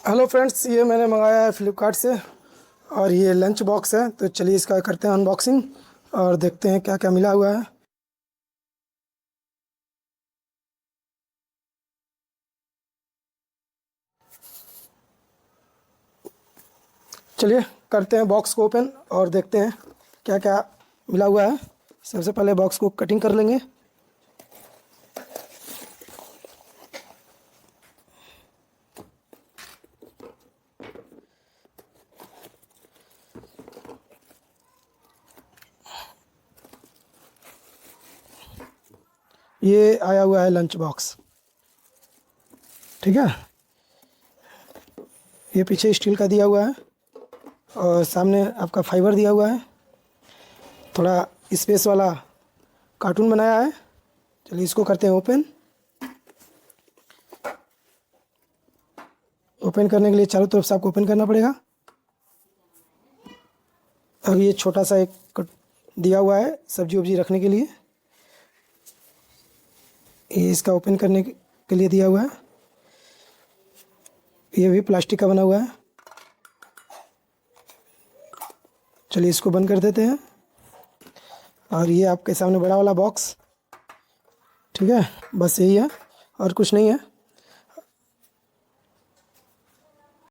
Hello friends, ये मैंने मंगाया है फ्लिपकार्ट से और ये लंच बॉक्स है। तो चलिए इसका करते हैं अनबॉक्सिंग और देखते हैं क्या क्या मिला हुआ है। चलिए करते हैं बॉक्स को ओपन और देखते हैं क्या क्या मिला हुआ है। सबसे पहले बॉक्स को कटिंग कर लेंगे। ये आया हुआ है लंच बॉक्स, ठीक है। ये पीछे स्टील का दिया हुआ है और सामने आपका फाइबर दिया हुआ है। थोड़ा स्पेस वाला कार्टून बनाया है। चलिए इसको करते हैं ओपन। ओपन करने के लिए चारों तरफ से आपको ओपन करना पड़ेगा। अब ये छोटा सा एक दिया हुआ है सब्जी वब्जी रखने के लिए। ये इसका ओपन करने के लिए दिया हुआ है। ये भी प्लास्टिक का बना हुआ है। चलिए इसको बंद कर देते हैं। और ये आपके सामने बड़ा वाला बॉक्स, ठीक है। बस यही है और कुछ नहीं है।